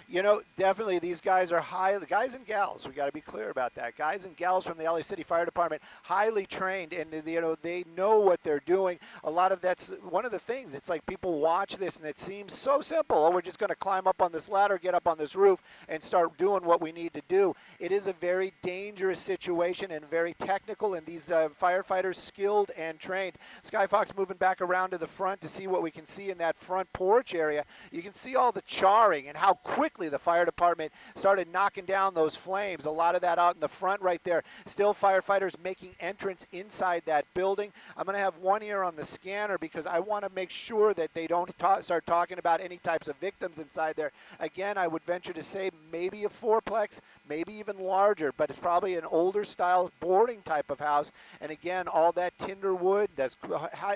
You know, definitely these guys are guys and gals, we got to be clear about that. Guys and gals from the LA City Fire Department, highly trained, and you know, they know what they're doing. A lot of that's one of the things. It's like people watch this and it seems so simple. Oh, we're just going to climb up on this ladder, get up on this roof, and start doing what we need to do. It is a very dangerous situation and very technical, and these firefighters skilled and trained. Sky Fox moving back around to the front to see what we can see in that front porch area. You can see all the charring and how quickly the fire department started knocking down those flames. A lot of that out in the front right there. Still firefighters making entrance inside that building. I'm going to have one ear on the scanner because I want to make sure that they don't start talking about any types of victims inside there. Again, I would venture to say maybe a fourplex, maybe even larger, but it's probably an older style boarding type of house. And again, all that tinder wood, that's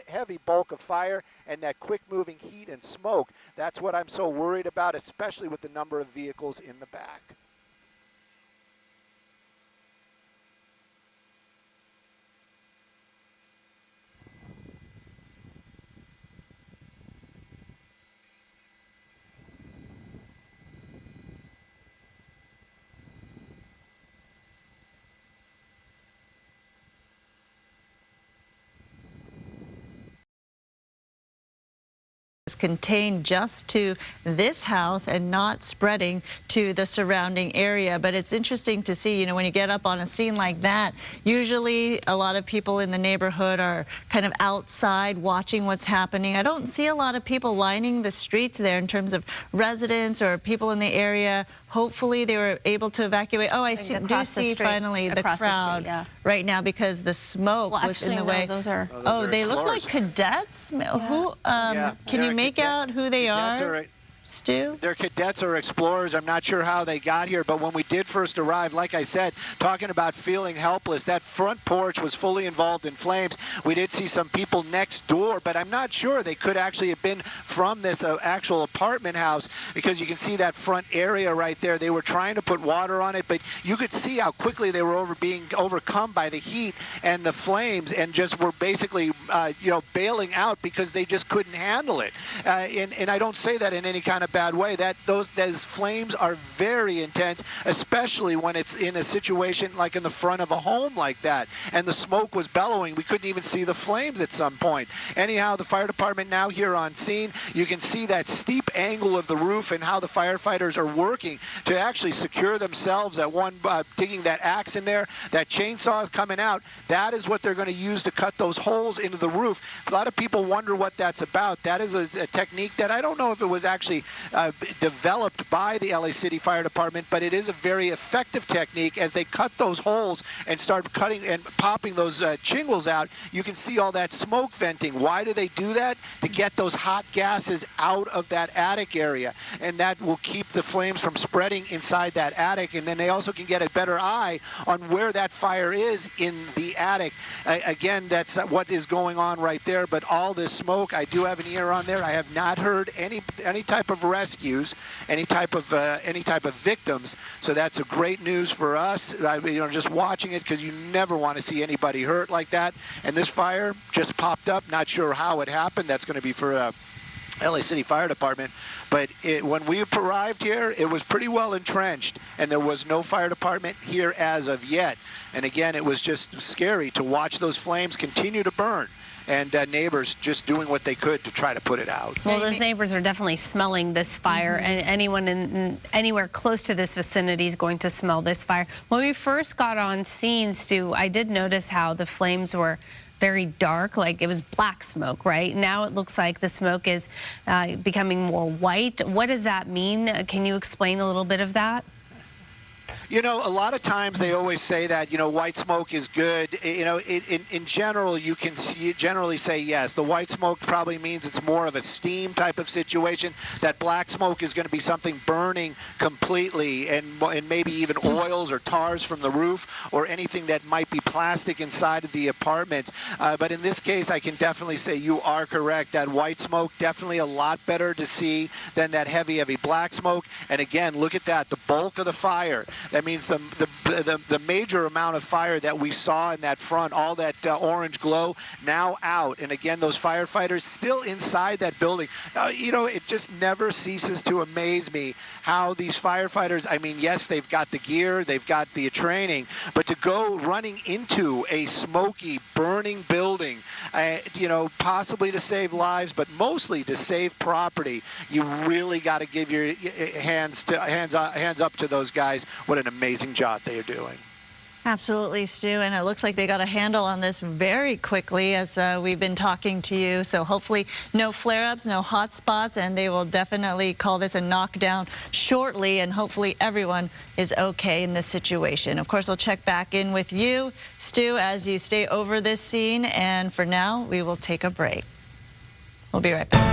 heavy bulk of fire, and that quick moving heat and smoke. That's what I'm so worried about, especially with the number of vehicles in the back. Contained just to this house and not spreading to the surrounding area. But it's interesting to see, you know, when you get up on a scene like that, usually a lot of people in the neighborhood are kind of outside watching what's happening. I don't see a lot of people lining the streets there in terms of residents or people in the area. Hopefully they were able to evacuate. Oh, I do see finally the crowd right now because the smoke was in the way. Those are they look like cadets. Yeah. Who? Can you make out who they are? Stu? They're cadets or explorers. I'm not sure how they got here, but when we did first arrive, like I said, talking about feeling helpless, that front porch was fully involved in flames. We did see some people next door, but I'm not sure. They could actually have been from this actual apartment house because you can see that front area right there. They were trying to put water on it, but you could see how quickly they were being overcome by the heat and the flames and just were basically, you know, bailing out because they just couldn't handle it. And I don't say that in any kind of bad way. Those flames are very intense, especially when it's in a situation like in the front of a home like that. And the smoke was bellowing. We couldn't even see the flames at some point. Anyhow, the fire department now here on scene. You can see that steep angle of the roof and how the firefighters are working to actually secure themselves. That one digging that axe in there, that chainsaw is coming out. That is what they're going to use to cut those holes into the roof. A lot of people wonder what that's about. That is a technique that I don't know if it was actually developed by the LA City Fire Department, but it is a very effective technique as they cut those holes and start cutting and popping those shingles out. You can see all that smoke venting. Why do they do that? To get those hot gases out of that attic area, and that will keep the flames from spreading inside that attic, and then they also can get a better eye on where that fire is in the attic. Again, that's what is going on right there, but all this smoke, I do have an ear on there. I have not heard any type of rescues, any type of victims. So that's a great news for us. You know, just watching it, because you never want to see anybody hurt like that. And this fire just popped up. Not sure how it happened. That's going to be for LA City Fire Department. But when we arrived here, it was pretty well entrenched, and there was no fire department here as of yet. And again, it was just scary to watch those flames continue to burn. And neighbors just doing what they could to try to put it out. Well, those neighbors are definitely smelling this fire, and anyone anywhere close to this vicinity is going to smell this fire. When we first got on scene, Stu, I did notice how the flames were very dark, like it was black smoke, right? Now it looks like the smoke is becoming more white. What does that mean? Can you explain a little bit of that? You know, a lot of times they always say that, you know, white smoke is good. You know, in general, you can generally say yes. The white smoke probably means it's more of a steam type of situation. That black smoke is going to be something burning completely, and maybe even oils or tars from the roof or anything that might be plastic inside of the apartment. But in this case, I can definitely say you are correct. That white smoke, definitely a lot better to see than that heavy black smoke. And again, look at that, the bulk of the fire. That means the the major amount of fire that we saw in that front, all that orange glow, now out. And again, those firefighters still inside that building. You know, it just never ceases to amaze me how these firefighters, I mean, yes, they've got the gear, they've got the training, but to go running into a smoky, burning building, you know, possibly to save lives, but mostly to save property, you really got to give your hands up to those guys. What an amazing job they are doing. Absolutely, Stu, and it looks like they got a handle on this very quickly as we've been talking to you. So hopefully no flare-ups, no hot spots, and they will definitely call this a knockdown shortly, and hopefully everyone is okay in this situation. Of course, we'll check back in with you, Stu, as you stay over this scene, and for now, we will take a break. We'll be right back.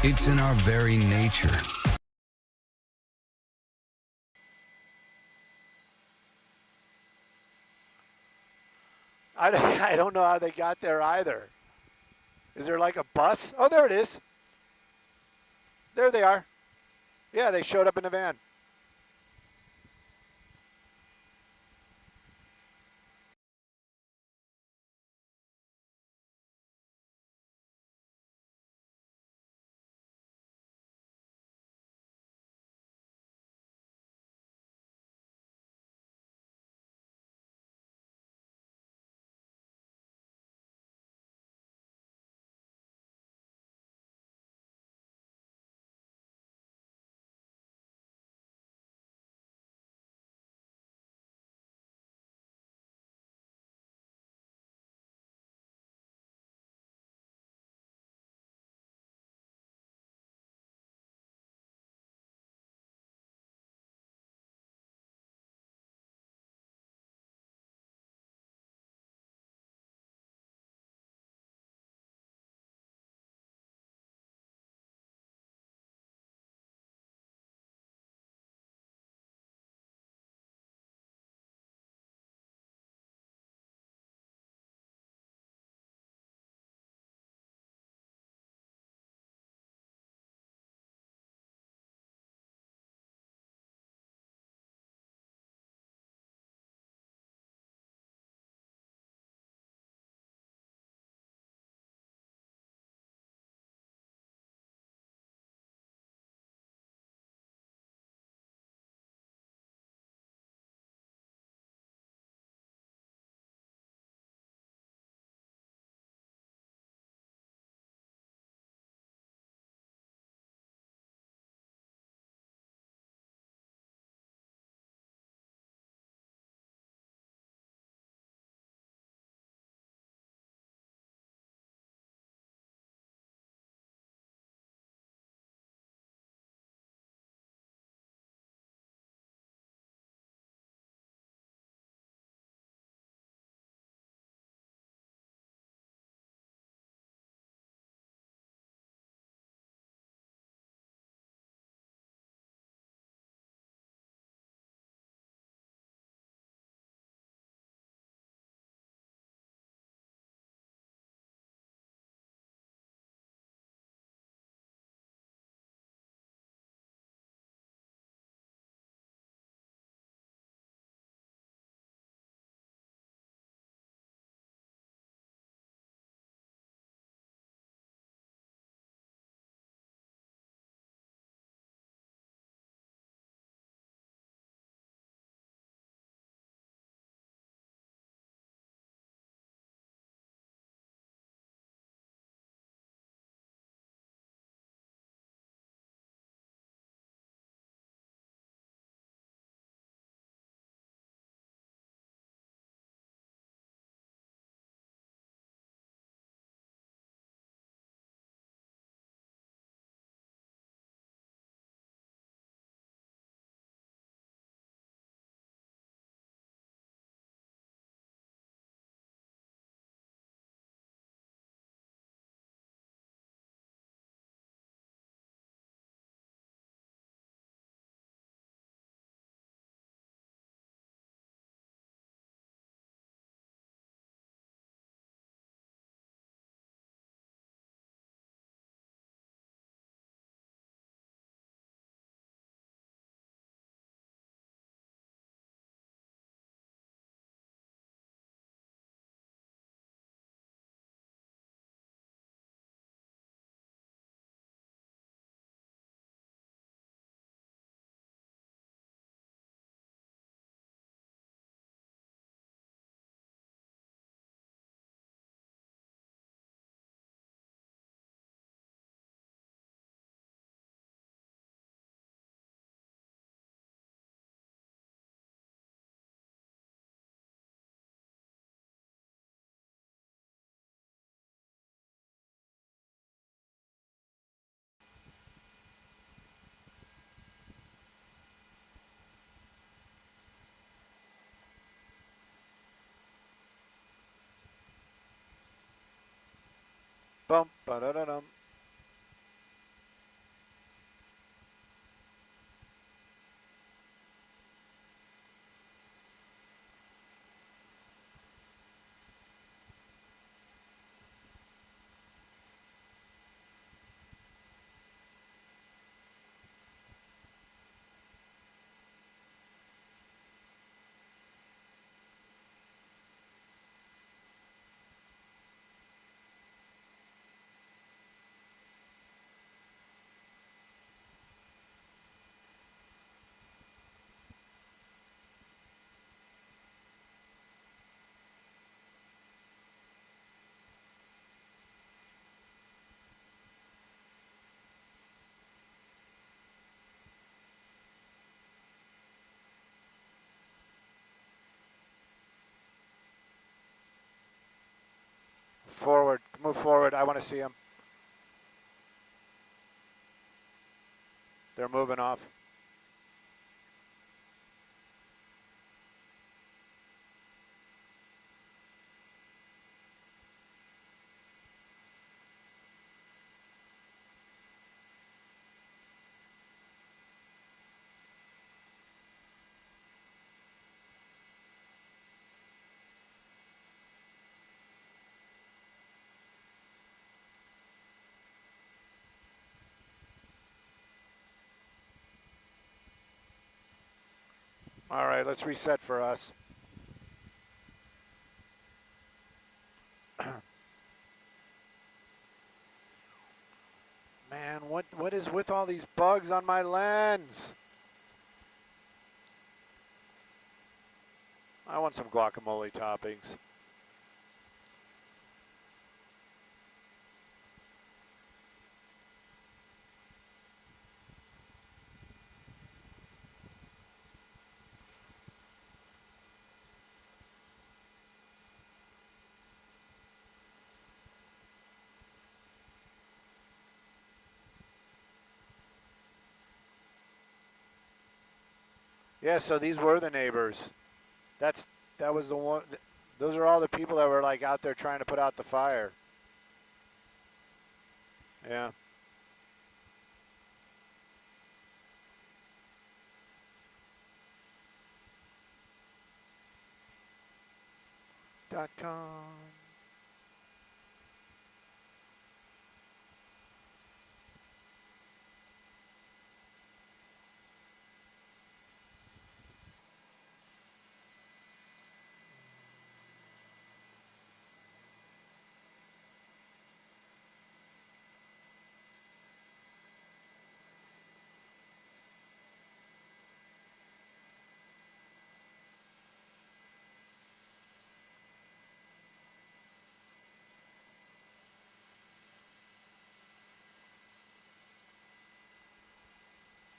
It's in our very nature. I don't know how they got there either. Is there like a bus? Oh, there it is. There they are. Yeah, they showed up in a van. Bum, ba-da-da-dum. Forward. Move forward. I want to see them. They're moving off. All right, let's reset for us. Man, what is with all these bugs on my lens? I want some guacamole toppings. Yeah, so these were the neighbors. That was the one. Those are all the people that were like out there trying to put out the fire. Yeah. .com.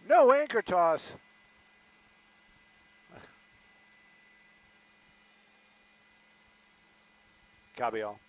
No anchor toss. Copy all.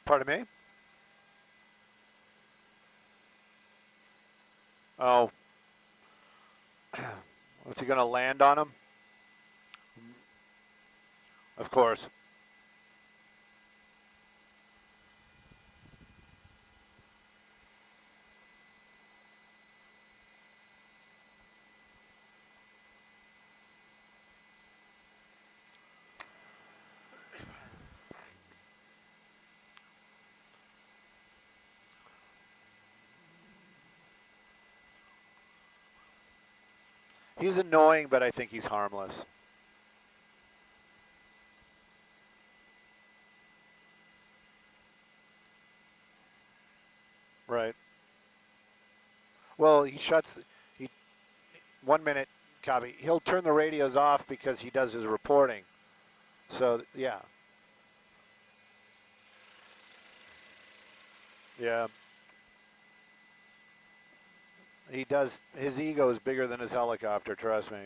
Pardon me? Oh. What's he going to land on him? Of course. He's annoying, but I think he's harmless. Right. Well, he shuts. 1 minute, copy. He'll turn the radios off because he does his reporting. So, yeah. Yeah. He does. His ego is bigger than his helicopter, trust me.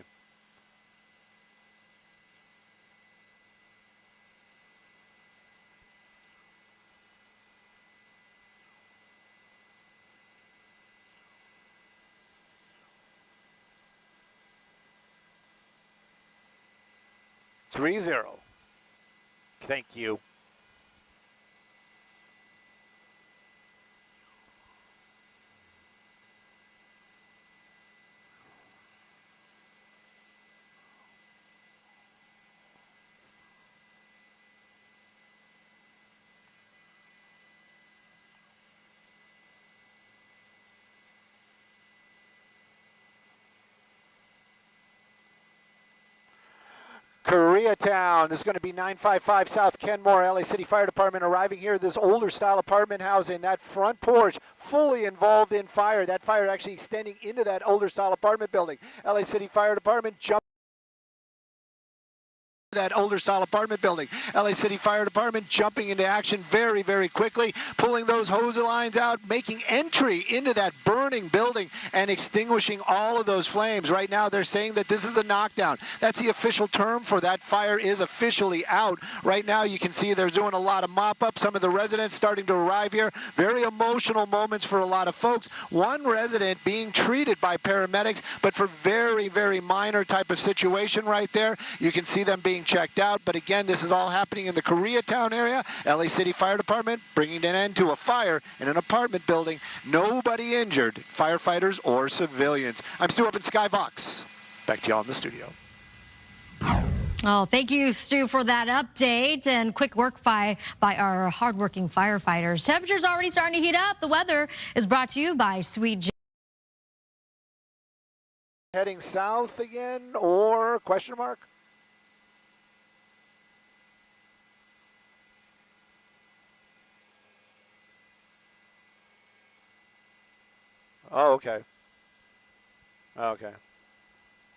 It's 3-0. Thank you. Koreatown. This is going to be 955 South Kenmore, LA City Fire Department arriving here. This older style apartment housing, that front porch fully involved in fire. That fire actually extending into that older style apartment building. LA City Fire Department jumped that older style apartment building. LA City Fire Department jumping into action very, very quickly, pulling those hose lines out, making entry into that burning building and extinguishing all of those flames. Right now they're saying that this is a knockdown. That's the official term for that fire is officially out. Right now you can see they're doing a lot of mop-up. Some of the residents starting to arrive here. Very emotional moments for a lot of folks. One resident being treated by paramedics, but for very, very minor type of situation right there. You can see them being checked out, but again, this is all happening in the Koreatown area. LA City Fire Department bringing an end to a fire in an apartment building. Nobody injured, firefighters or civilians. I'm Stu up in Skyvox. Back to y'all in the studio. Oh, thank you, Stu, for that update and quick work by our hardworking firefighters. Temperatures already starting to heat up. The weather is brought to you by Sweet J. Heading south again, or question mark? Oh, okay. Okay.